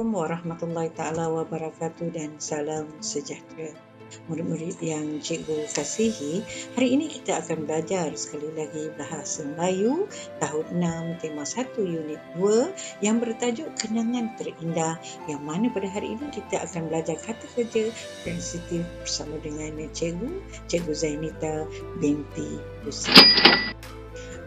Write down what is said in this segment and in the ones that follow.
Assalamualaikum warahmatullahi taala wabarakatuh dan salam sejahtera. Murid-murid yang cikgu kasihi, hari ini kita akan belajar sekali lagi bahasa Melayu tahun 6 tema 1 unit 2 yang bertajuk kenangan terindah, yang mana pada hari ini kita akan belajar kata kerja transitif bersama dengan Cikgu Zainita binti Husin.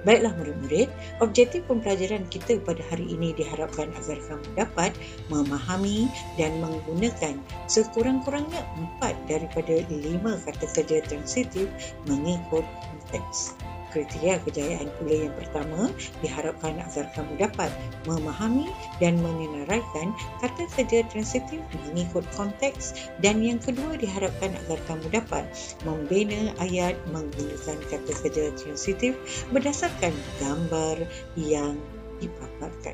Baiklah murid-murid, objektif pembelajaran kita pada hari ini diharapkan agar kamu dapat memahami dan menggunakan sekurang-kurangnya 4 daripada 5 kata kerja transitif mengikut konteks. Kriteria kejayaan pula yang pertama diharapkan agar kamu dapat memahami dan menyenaraikan kata kerja transitif mengikut konteks, dan yang kedua diharapkan agar kamu dapat membina ayat menggunakan kata kerja transitif berdasarkan gambar yang dipaparkan.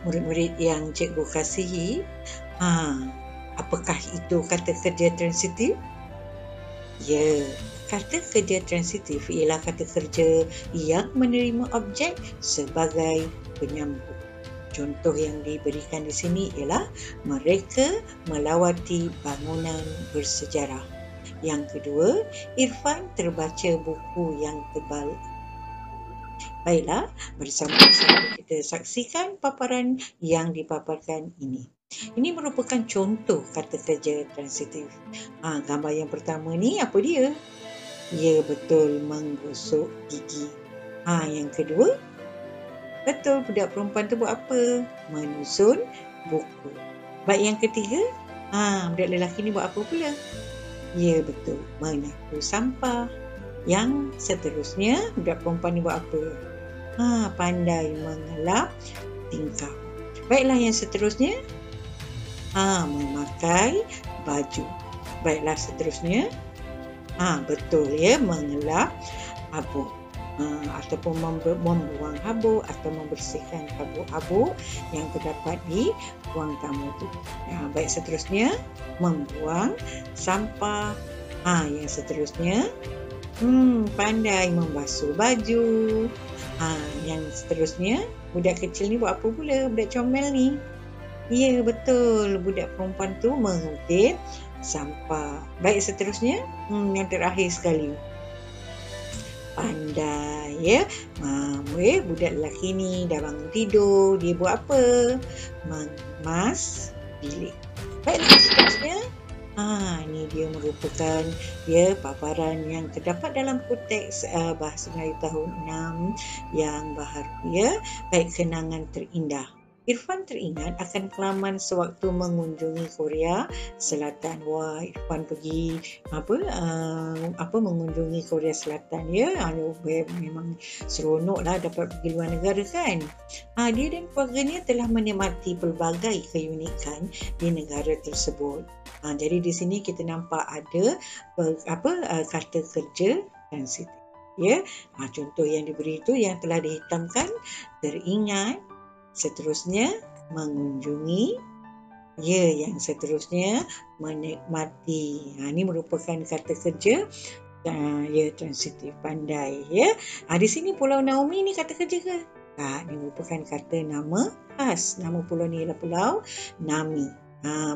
Murid-murid yang cikgu kasihi, apakah itu kata kerja transitif? Ya, kata kerja transitif ialah kata kerja yang menerima objek sebagai penyambung. Contoh yang diberikan di sini ialah mereka melawati bangunan bersejarah. Yang kedua, Irfan terbaca buku yang tebal. Baiklah, bersama-sama kita saksikan paparan yang dipaparkan ini. Ini merupakan contoh kata kerja transitif. Gambar yang pertama ni apa dia? Ya, betul, menggosok gigi. Yang kedua, betul, budak perempuan tu buat apa? Menyusun buku. Baik, yang ketiga, budak lelaki ni buat apa pula? Ya, betul, menyapu sampah. Yang seterusnya, budak perempuan ni buat apa? Pandai mengelap tingkap. Baiklah, yang seterusnya, memakai baju. Baiklah, seterusnya, betul ya, mengelap habuk, ataupun membuang habuk atau membersihkan habuk-habuk yang terdapat di ruang tamu itu. Baik, seterusnya membuang sampah. Yang seterusnya pandai membasuh baju. Yang seterusnya, budak kecil ni buat apa pula? Budak comel ni. Ya, betul, budak perempuan tu mengutip sampah. Baik, seterusnya, yang terakhir sekali, pandai ya. Budak lelaki ni dah bangun tidur, dia buat apa? Mengemas bilik. Baik, seterusnya, ini dia merupakan paparan yang terdapat dalam konteks bahasa Melayu tahun 6 yang baharu ya. Baik, kenangan terindah. Irfan teringat akan kelaman sewaktu mengunjungi Korea Selatan. Wah, Irfan pergi mengunjungi Korea Selatan ya. Memang seronoklah dapat pergi luar negara kan. Dia dan keluarganya telah menikmati pelbagai keunikan di negara tersebut. Jadi di sini kita nampak ada kata kerja transitif ya. Contoh yang diberi itu yang telah dihitamkan, teringat. Seterusnya, mengunjungi. Ya, yang seterusnya, menikmati. Ini merupakan kata kerja transitif, pandai ya. Di sini Pulau Naomi ni kata kerja ke? Ini merupakan kata nama khas. Nama pulau ni ialah Pulau Nami.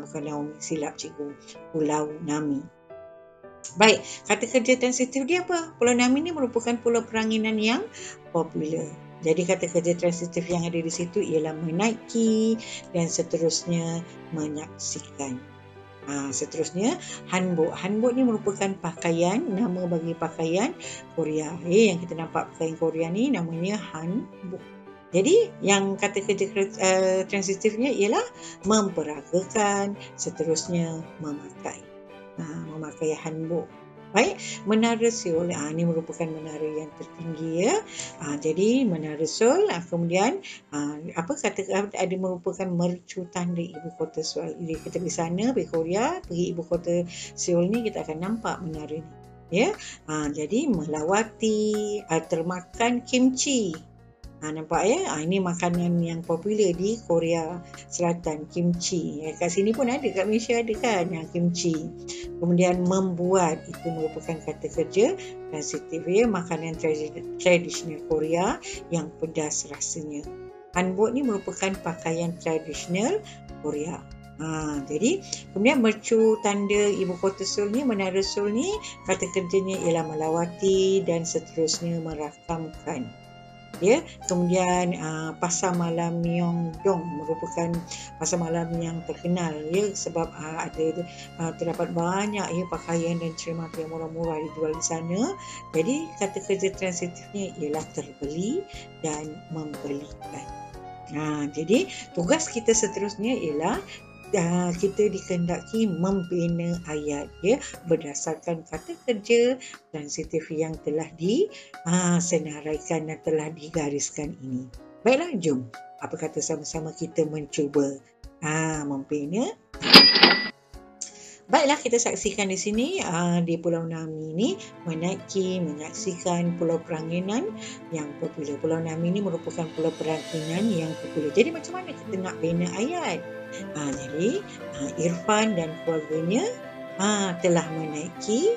Bukan Naomi, silap cikgu. Pulau Nami. Baik, kata kerja transitif dia apa? Pulau Nami ni merupakan pulau peranginan yang popular. Jadi kata kerja transitif yang ada di situ ialah menaiki dan seterusnya menyaksikan. Seterusnya, hanbok. Hanbok ni merupakan pakaian, nama bagi pakaian Korea. Yang kita nampak pakaian Korea ni namanya hanbok. Jadi yang kata kerja transitifnya ialah memperagakan, seterusnya memakai. Memakai hanbok. Baik, Menara Seoul. Ini merupakan menara yang tertinggi ya. Jadi Menara Seoul, kemudian ada merupakan mercu tanda ibu kota Seoul. Jadi kita pergi sana, pergi Korea, pergi ibu kota Seoul ni, kita akan nampak menara ni ya. Jadi melawati, termakan kimchi. Nampak ya? Ini makanan yang popular di Korea Selatan, kimchi. Kat sini pun ada, kat Malaysia ada kan kimchi. Kemudian membuat, itu merupakan kata kerja transitif ya, makanan tradisional Korea yang pedas rasanya. Hanbok ni merupakan pakaian tradisional Korea. Jadi kemudian mercu tanda ibu kota Seoul ni, Menara Seoul ni, kata kerjanya ialah melawati dan seterusnya merakamkan. Kemudian pasar malam Myeongdong merupakan pasar malam yang terkenal sebab terdapat banyak pakaian dan cermat yang murah-murah dijual di sana. Jadi kata kerja transitifnya ialah terbeli dan membelikan. Jadi tugas kita seterusnya ialah kita dikehendaki membina ayat berdasarkan kata kerja transitif yang telah disenaraikan dan telah digariskan ini. Baiklah, jom apa kata sama-sama kita mencuba membina. Baiklah, kita saksikan di sini di Pulau Nami ni menyaksikan Pulau Peranginan yang popular. Pulau Nami ni merupakan pulau peranginan yang popular. Jadi macam mana kita nak bina ayat? Jadi Irfan dan keluarganya telah menaiki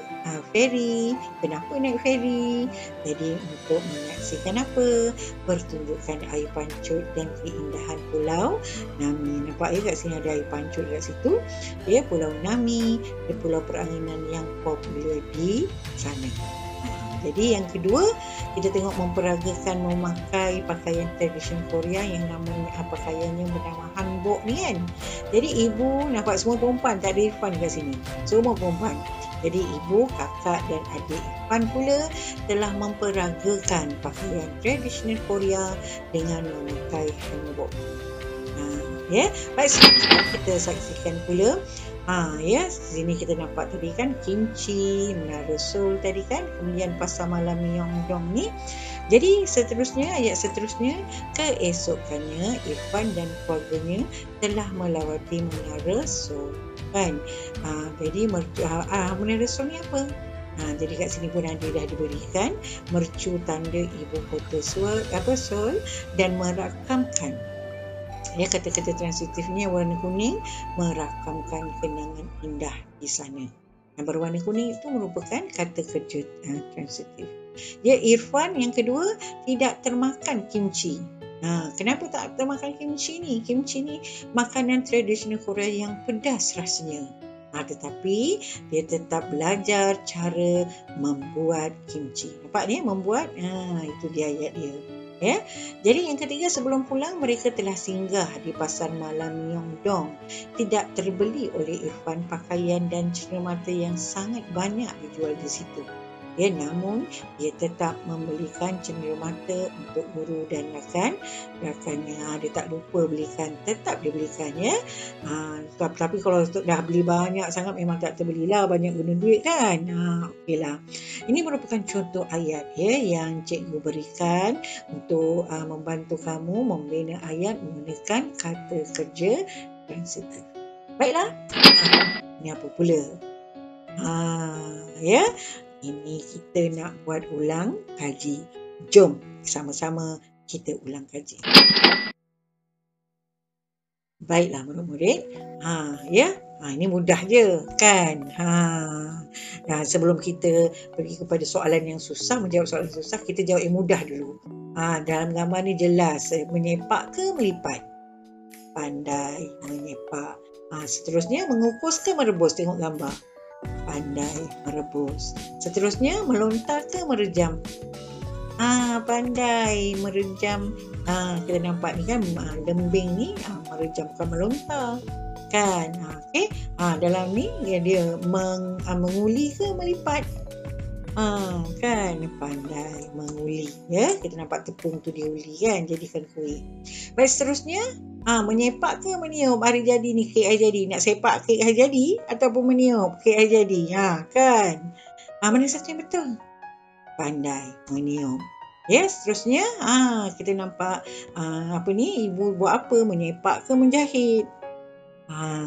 feri. Kenapa naik feri? Jadi untuk menyaksikan apa? Pertunjukan air pancut dan keindahan Pulau Nami. Nampak kat sini ada air pancut kat situ. Pulau Nami, pulau peranginan yang popular di sana. Jadi yang kedua, kita tengok memperagakan memakai pakaian tradisional Korea yang namanya pakaiannya bernama hanbok ni kan. Jadi ibu nampak semua perempuan, tak ada Irfan kat sini. Semua perempuan. Jadi ibu, kakak dan adik Irfan pula telah memperagakan pakaian tradisional Korea dengan memakai hanbok. Baik, kita saksikan pula. Sini kita nampak tadi kan kimchi, Menara Seoul tadi kan, kemudian pasar malam Myeongdong ni. Jadi ayat seterusnya, keesokannya Irfan dan keluarganya telah melawati Menara Seoul kan. Jadi Menara Seoul ni apa? Jadi kat sini pun ada dah diberikan mercu tanda ibu kota Seoul dan merakamkan. Kata-kata transitifnya warna kuning merakamkan kenangan indah di sana. Yang berwarna kuning itu merupakan kata kerja transitif. Irfan yang kedua tidak termakan kimchi. Kenapa tak termakan kimchi ni? Kimchi ni makanan tradisional Korea yang pedas rasanya. Tetapi dia tetap belajar cara membuat kimchi. Nampak ni membuat? Itu dia ayat dia. Jadi yang ketiga, sebelum pulang mereka telah singgah di pasar malam Myeongdong. Tidak terbeli oleh Irfan pakaian dan cermata yang sangat banyak dijual di situ. Namun dia tetap membelikan cenderamata untuk guru dan rakannya. Dia tak lupa belikan, tetap dia belikan tapi kalau dah beli banyak sangat memang tak terbelilah, banyak guna duit kan. Okeylah. Ini merupakan contoh ayat yang cikgu berikan untuk membantu kamu membina ayat menggunakan kata kerja transitif. Baiklah. Ini apa pula? Ini kita nak buat ulang kaji. Jom sama-sama kita ulang kaji. Baiklah murid-murid. Ini mudah je kan. Sebelum kita pergi kepada soalan yang susah, menjawab soalan susah, kita jawab yang mudah dulu. Dalam gambar ni jelas, menyepak ke melipat? Pandai menyepak. Seterusnya mengukus ke merebus? Tengok gambar. Pandai merebus. Seterusnya melontar ke merejam? Pandai merejam. Kita nampak ni kan lembing ni merejam, bukan melontar kan. Dalam ni dia menguli ke melipat? Kan pandai menguli. Kita nampak tepung tu diuli kan, jadikan kuih. Baik, seterusnya menyepak ke meniup hari jadi ni, kek hari jadi? Nak sepak kek hari jadi ataupun meniup kek hari jadi? Kan? Mana satu yang betul? Pandai meniup. Seterusnya kita nampak ibu buat apa? Menyepak ke menjahit?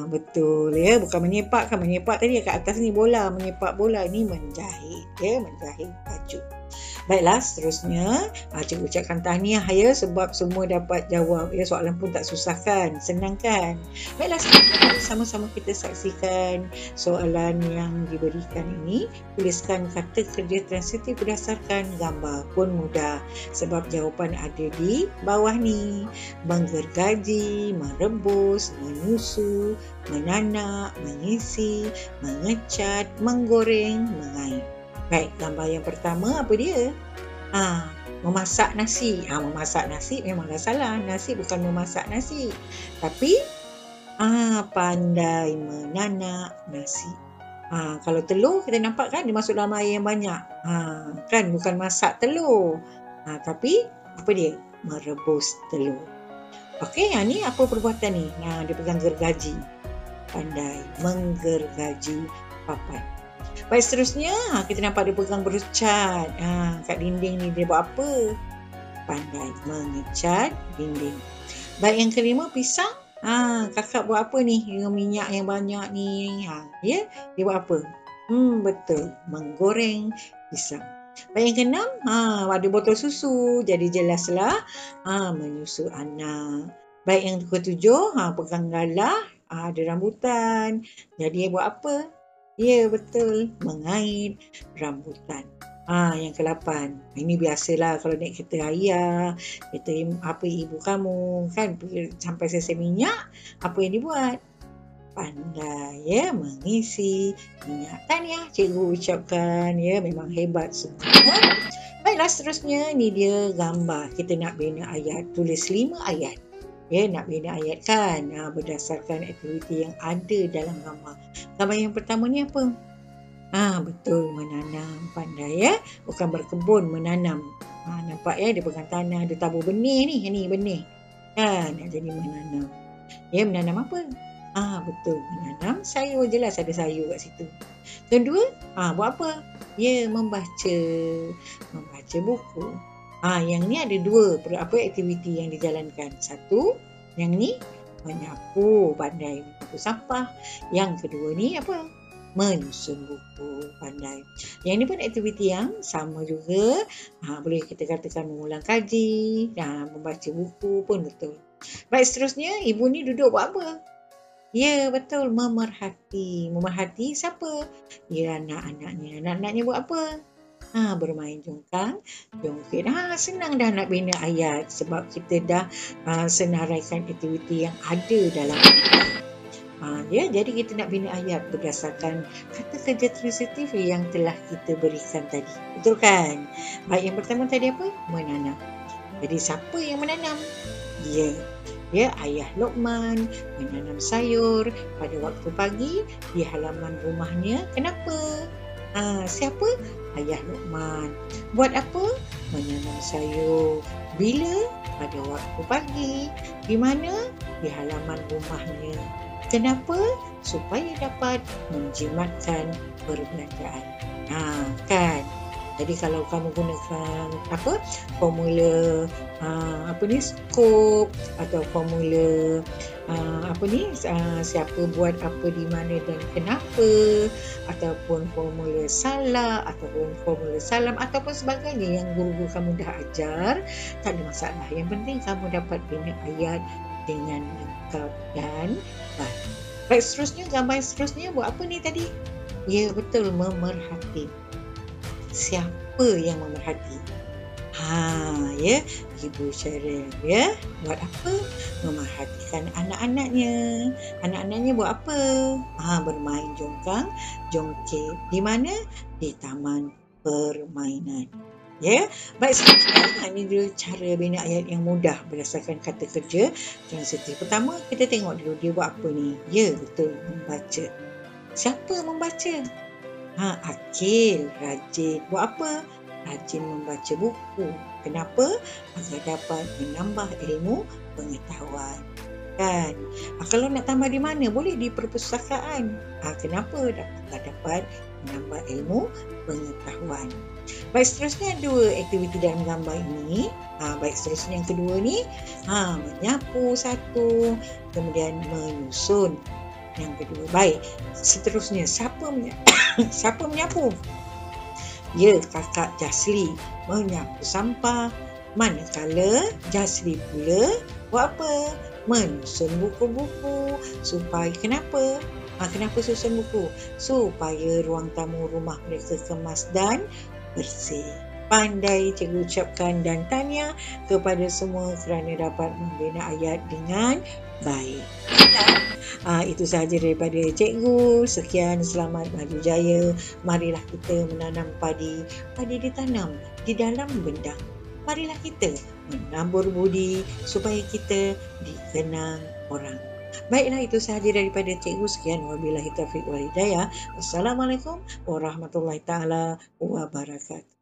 Betul bukan menyepak kan. Menyepak tadi kat atas ni bola, menyepak bola, ni menjahit menjahit baju. Baiklah, seterusnya cikgu ucapkan tahniah ya sebab semua dapat jawab ya. Soalan pun tak susah kan, senang kan. Baiklah, seterusnya mari sama-sama kita saksikan soalan yang diberikan ini. Tuliskan kata kerja transitif berdasarkan gambar, pun mudah sebab jawapan ada di bawah ni. Menggergaji, merebus, menyusu, menanak, mengisi, mengecat, menggoreng, mengait. Baik, gambar yang pertama apa dia? Memasak nasi. Memasak nasi memanglah salah. Nasi bukan memasak nasi. Tapi pandai menanak nasi. Kalau telur kita nampak kan dia masuk dalam air yang banyak. Kan bukan masak telur. Tapi apa dia? Merebus telur. Okey, yang ni apa perbuatan ni? Dia pegang gergaji. Pandai menggergaji papan. Baik, seterusnya kita nampak dia pegang berucat. Kat dinding ni dia buat apa? Pandai mengecat dinding. Baik, yang kelima pisang. Kakak buat apa ni? Dengan minyak yang banyak ni. Dia buat apa? Betul, menggoreng pisang. Baik, yang keenam, ada botol susu. Jadi jelaslah menyusu anak. Baik, yang ketujuh, pegang galah. Ada rambutan. Jadi dia buat apa? Ya, betul, mengait rambutan. Yang ke-8. Ini biasalah kalau naik kereta ayah, kereta ibu kamu kan sampai selesai minyak, apa yang dibuat? Pandai ya mengisi minyak. Tahniah cikgu ucapkan ya, memang hebat semua. Baiklah, seterusnya ni dia gambar. Kita nak bina ayat, tulis 5 ayat. Ya, nak bina ayat kan berdasarkan aktiviti yang ada dalam gambar. Gambar yang pertama ni apa? Betul, menanam. Pandai ya, bukan berkebun, menanam. Nampak ya, dia pegang tanah, dia tabur benih ni. Ini benih kan, nak jadi menanam. Ya, menanam apa? Betul, menanam sayur. Jelas ada sayur kat situ. Kedua, buat apa? Ya, membaca buku. Yang ni ada 2 aktiviti yang dijalankan. Satu, yang ni menyapu, pandai menyapu sampah. Yang kedua ni apa? Menyusun buku, pandai. Yang ni pun aktiviti yang sama juga. Boleh kita katakan mengulang kaji, membaca buku pun betul. Baik, seterusnya ibu ni duduk buat apa? Ya, betul, memerhati. Memerhati siapa? Ya, anak-anaknya. Anak-anaknya buat apa? Bermain jongkang, jongkit. Senang dah nak bina ayat sebab kita dah senaraikan aktiviti yang ada dalam ayat. Jadi kita nak bina ayat berdasarkan kata kerja transitif yang telah kita berikan tadi. Betul kan? Baik, yang pertama tadi apa? Menanam. Jadi siapa yang menanam? Ya, ayah Lokman menanam sayur pada waktu pagi di halaman rumahnya. Kenapa? Siapa? Ayah Lokman. Buat apa? Menanam sayur. Bila? Pada waktu pagi. Di mana? Di halaman rumahnya. Kenapa? Supaya dapat menjimatkan perbelanjaan. Kan? Jadi kalau kamu gunakan formula skop atau formula siapa buat apa di mana dan kenapa, ataupun formula salah ataupun formula salam ataupun sebagainya yang guru-guru kamu dah ajar, tak ada masalah. Yang penting kamu dapat bina ayat dengan lengkap dan baik. Baik, seterusnya gambar seterusnya buat apa ni tadi? Ya, betul, memerhati. Siapa yang memerhati? Ya, Ibu Cheryl ya. Buat apa? Memerhatikan anak-anaknya. Anak-anaknya buat apa? Bermain jongkang, jongkit. Di mana? Di taman permainan. Ya, baik, seterusnya ini dia cara bina ayat yang mudah berdasarkan kata kerja transitif. Pertama, kita tengok dulu dia buat apa ni. Ya, betul, membaca. Siapa membaca? Akil, rajin. Buat apa? Rajin membaca buku. Kenapa? Agar dapat menambah ilmu pengetahuan. Kan? Kalau nak tambah di mana? Boleh di perpustakaan. Kenapa? Dapat menambah ilmu pengetahuan. Baik, seterusnya 2 aktiviti dalam gambar ini. Baik, seterusnya yang kedua ni menyapu 1, kemudian menyusun yang kedua. Baik, seterusnya siapa menyapu? Ya, kakak Jasli menyapu sampah. Manakala Jasli pula buat apa? Menyusun buku-buku. Supaya kenapa? Kenapa susun buku? Supaya ruang tamu rumah mereka kemas dan bersih. Pandai cikgu ucapkan dan tahniah kepada semua kerana dapat membina ayat dengan baik. Itu sahaja daripada cikgu. Sekian, selamat maju jaya. Marilah kita menanam padi. Padi ditanam di dalam bendang. Marilah kita menabur budi supaya kita dikenang orang. Baiklah, itu sahaja daripada cikgu. Sekian, wabillahi taufiq wal hidayah. Wassalamualaikum warahmatullahi taala wabarakatuh.